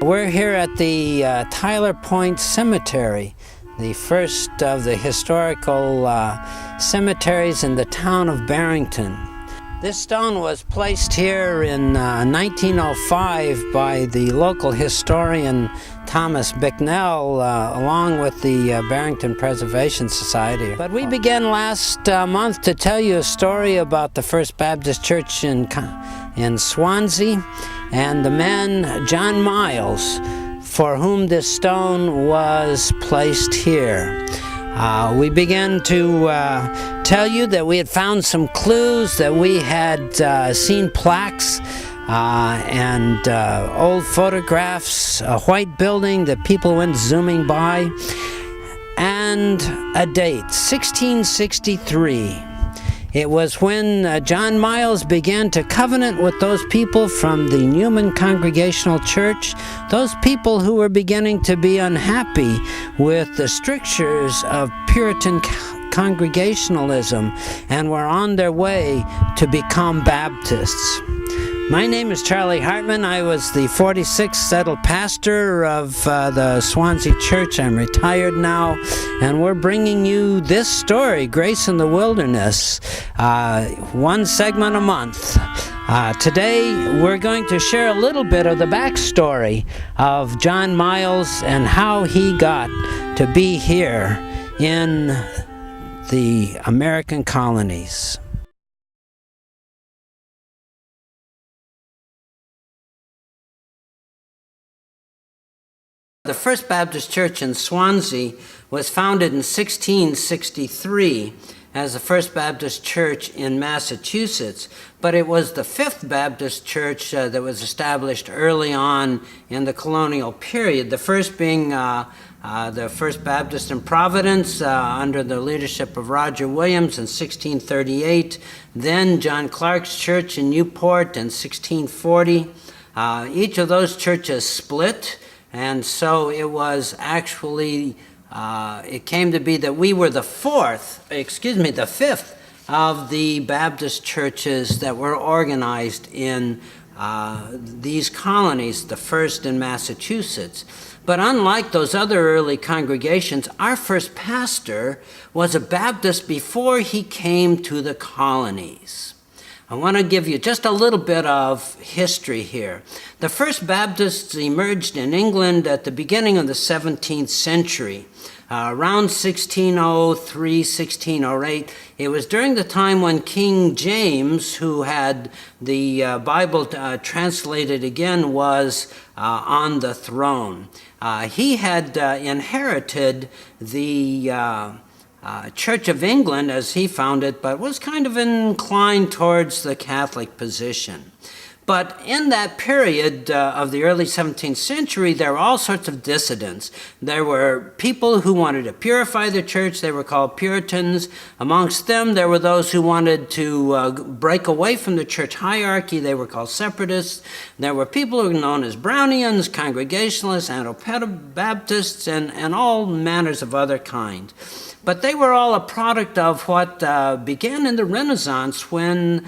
We're here at the Tyler Point Cemetery, the first of the historical cemeteries in the town of Barrington. This stone was placed here in 1905 by the local historian Thomas Bicknell, along with the Barrington Preservation Society. But we began last month to tell you a story about the First Baptist Church in Swansea and the man John Miles, for whom this stone was placed here. We began to tell you that we had found some clues, that we had seen plaques and old photographs, a white building that people went zooming by, and a date, 1663. It was when John Miles began to covenant with those people from the Newman Congregational Church, those people who were beginning to be unhappy with the strictures of Puritan Congregationalism and were on their way to become Baptists. My name is Charlie Hartman. I was the 46th settled pastor of the Swansea Church. I'm retired now, and we're bringing you this story, Grace in the Wilderness, one segment a month. Today, we're going to share a little bit of the backstory of John Miles and how he got to be here in the American colonies. The First Baptist Church in Swansea was founded in 1663 as the First Baptist Church in Massachusetts, but it was the Fifth Baptist Church that was established early on in the colonial period, the first being the First Baptist in Providence under the leadership of Roger Williams in 1638, then John Clark's Church in Newport in 1640. Each of those churches split, and so it was actually, it came to be that we were the fifth of the Baptist churches that were organized in these colonies, the first in Massachusetts. But unlike those other early congregations, our first pastor was a Baptist before he came to the colonies. I want to give you just a little bit of history here. The First Baptists emerged in England at the beginning of the 17th century, around 1603, 1608. It was during the time when King James, who had the Bible translated again, was on the throne. He had inherited the Church of England, as he found it, but was kind of inclined towards the Catholic position. But in that period of the early 17th century, there were all sorts of dissidents. There were people who wanted to purify the church. They were called Puritans. Amongst them, there were those who wanted to break away from the church hierarchy. They were called separatists. There were people who were known as Brownians, Congregationalists, Anabaptists, and all manners of other kind. But they were all a product of what began in the Renaissance, when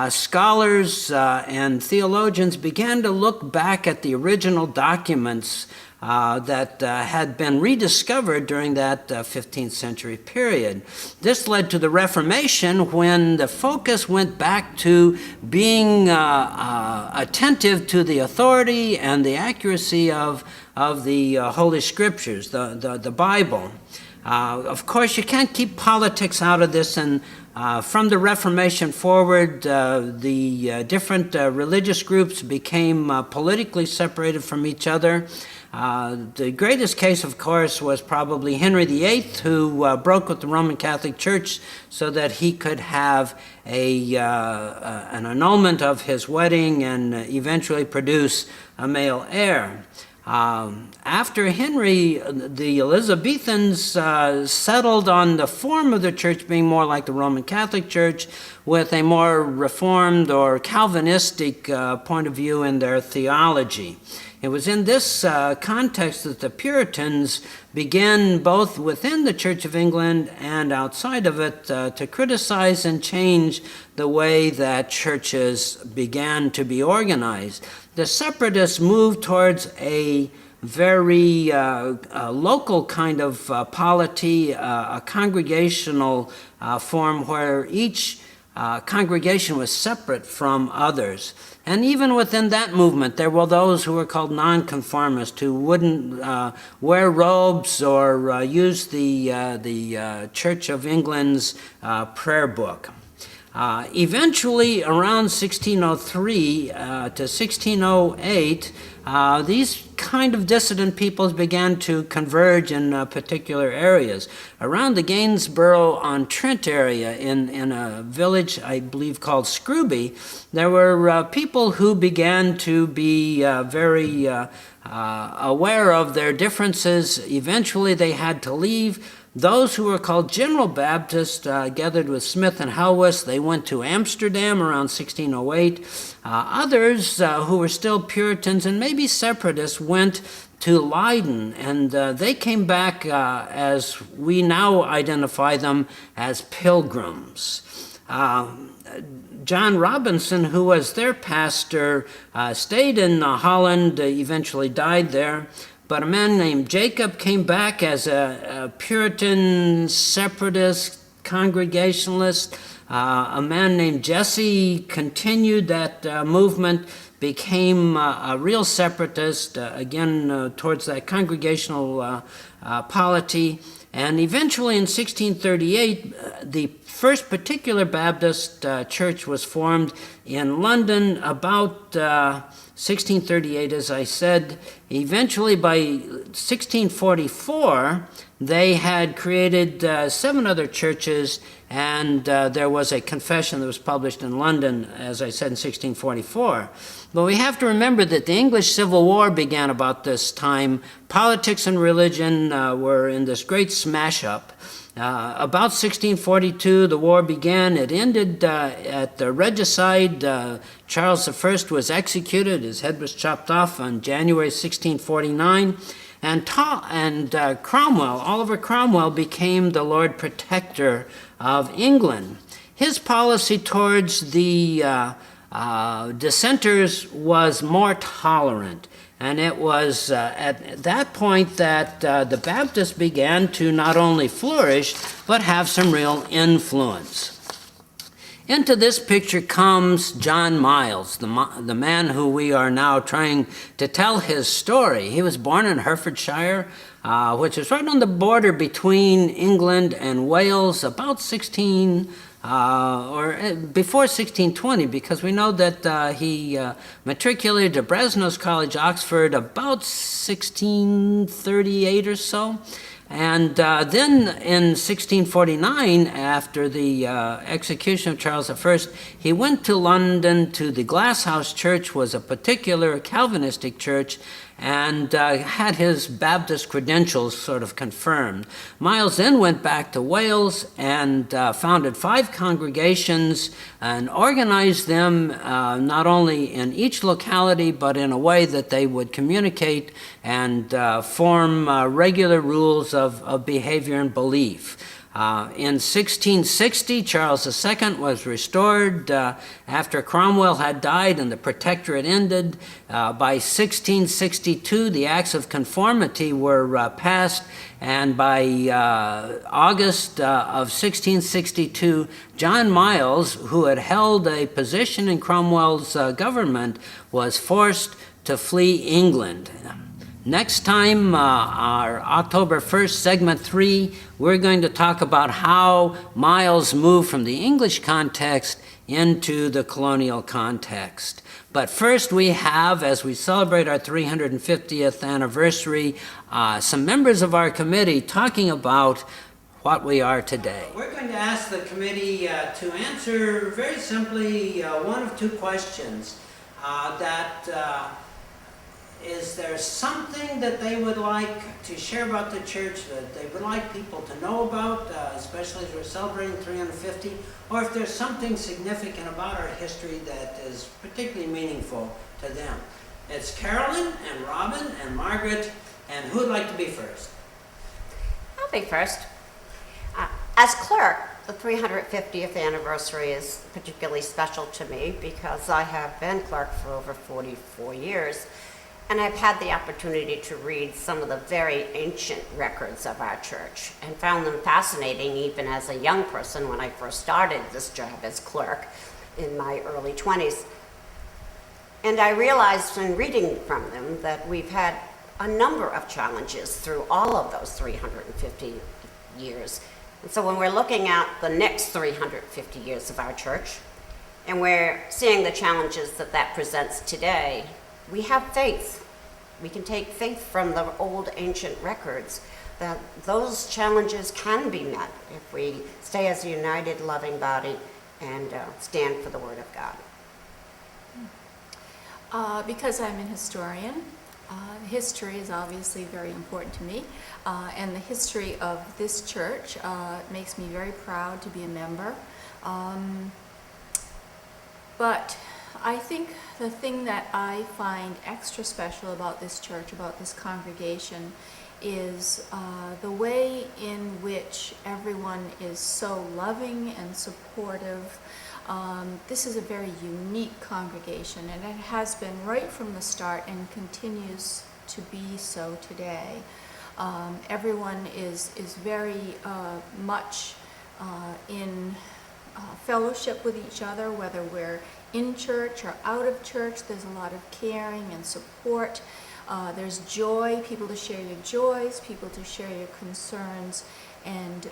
scholars and theologians began to look back at the original documents that had been rediscovered during that 15th century period. This led to the Reformation, when the focus went back to being attentive to the authority and the accuracy of the Holy Scriptures, the Bible. Of course, you can't keep politics out of this, and from the Reformation forward, the different religious groups became politically separated from each other. The greatest case, of course, was probably Henry VIII, who broke with the Roman Catholic Church so that he could have an annulment of his wedding and eventually produce a male heir. After Henry, the Elizabethans settled on the form of the church being more like the Roman Catholic Church, with a more Reformed or Calvinistic point of view in their theology. It was in this context that the Puritans began, both within the Church of England and outside of it, to criticize and change the way that churches began to be organized. The separatists moved towards a very local kind of polity, a congregational form where each congregation was separate from others. And even within that movement, there were those who were called nonconformists, who wouldn't wear robes or use the Church of England's prayer book. Eventually, around 1603 to 1608, these kind of dissident peoples began to converge in particular areas. Around the Gainsborough-on-Trent area, in a village I believe called Scrooby, there were people who began to be very aware of their differences. Eventually they had to leave. Those who were called General Baptists gathered with Smith and Helwys. They went to Amsterdam around 1608. Others who were still Puritans and maybe separatists went to Leiden, and they came back as we now identify them as pilgrims. John Robinson, who was their pastor, stayed in Holland, eventually died there. But a man named Jacob came back as a Puritan, separatist, Congregationalist. A man named Jesse continued that movement, became a real separatist, again towards that congregational polity. And eventually in 1638, the first particular Baptist church was formed in London about 1638, as I said. Eventually, by 1644, they had created 7 other churches, and there was a confession that was published in London, as I said, in 1644. But we have to remember that the English Civil War began about this time. Politics and religion were in this great smash-up. About 1642, the war began. It ended at the regicide. Charles I was executed. His head was chopped off on January 1649. And Cromwell, Oliver Cromwell, became the Lord Protector of England. His policy towards the dissenters was more tolerant. And it was at that point that the Baptists began to not only flourish, but have some real influence. Into this picture comes John Miles, the man who we are now trying to tell his story. He was born in Herefordshire, which is right on the border between England and Wales, about before 1620, because we know that he matriculated to Brasenose College, Oxford, about 1638 or so. And then in 1649, after the execution of Charles I, he went to London to the Glasshouse Church, was a particular Calvinistic church, and had his Baptist credentials sort of confirmed. Miles then went back to Wales and founded 5 congregations and organized them not only in each locality, but in a way that they would communicate and form regular rules of behavior and belief. In 1660, Charles II was restored after Cromwell had died and the Protectorate ended. By 1662, the Acts of Conformity were passed, and by August of 1662, John Miles, who had held a position in Cromwell's government, was forced to flee England. Next time, our October 1st, segment 3, we're going to talk about how Miles moved from the English context into the colonial context. But first we have, as we celebrate our 350th anniversary, some members of our committee talking about what we are today. We're going to ask the committee to answer very simply one of 2 questions that is there something that they would like to share about the church that they would like people to know about, especially as we're celebrating 350, or if there's something significant about our history that is particularly meaningful to them? It's Carolyn and Robin and Margaret, and who'd like to be first? I'll be first. As clerk, the 350th anniversary is particularly special to me because I have been clerk for over 44 years. And I've had the opportunity to read some of the very ancient records of our church and found them fascinating even as a young person when I first started this job as clerk in my early 20s. And I realized in reading from them that we've had a number of challenges through all of those 350 years. And so when we're looking at the next 350 years of our church and we're seeing the challenges that that presents today, we have faith. We can take faith from the old ancient records that those challenges can be met if we stay as a united, loving body and stand for the Word of God. Because I'm an historian, history is obviously very important to me, and the history of this church makes me very proud to be a member. But I think the thing that I find extra special about this church, about this congregation, is the way in which everyone is so loving and supportive. This is a very unique congregation, and it has been right from the start and continues to be so today. Everyone is very much in fellowship with each other, whether we're in church or out of church. There's a lot of caring and support. There's joy, people to share your joys, people to share your concerns, and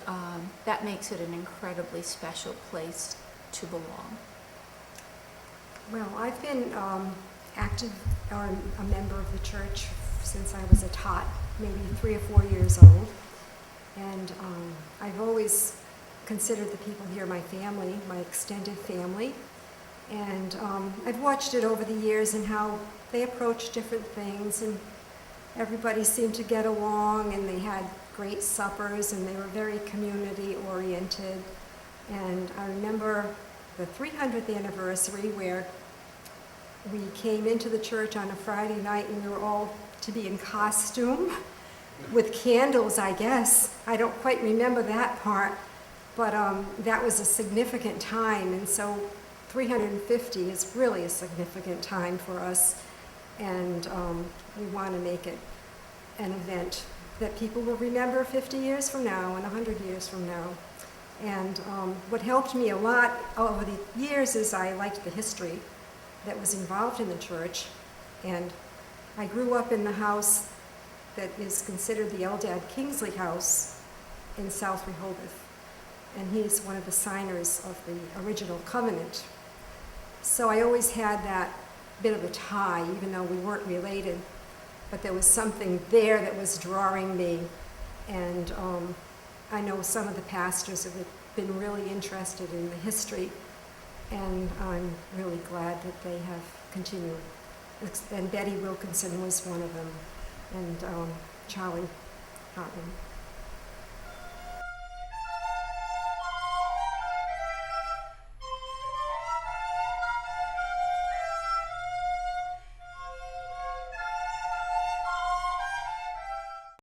that makes it an incredibly special place to belong. Well, I've been active or a member of the church since I was a tot, maybe 3 or 4 years old, and I've always considered the people here my family, my extended family. And I've watched it over the years and how they approach different things, and everybody seemed to get along, and they had great suppers, and they were very community oriented. And I remember the 300th anniversary where we came into the church on a Friday night and we were all to be in costume with candles, I guess. I don't quite remember that part, but that was a significant time, and so 350 is really a significant time for us, and we want to make it an event that people will remember 50 years from now and 100 years from now. And what helped me a lot over the years is I liked the history that was involved in the church, and I grew up in the house that is considered the Eldad Kingsley House in South Rehoboth, and he's one of the signers of the original covenant. So I always had that bit of a tie, even though we weren't related, but there was something there that was drawing me. And I know some of the pastors have been really interested in the history, and I'm really glad that they have continued. And Betty Wilkinson was one of them, and Charlie Hartman.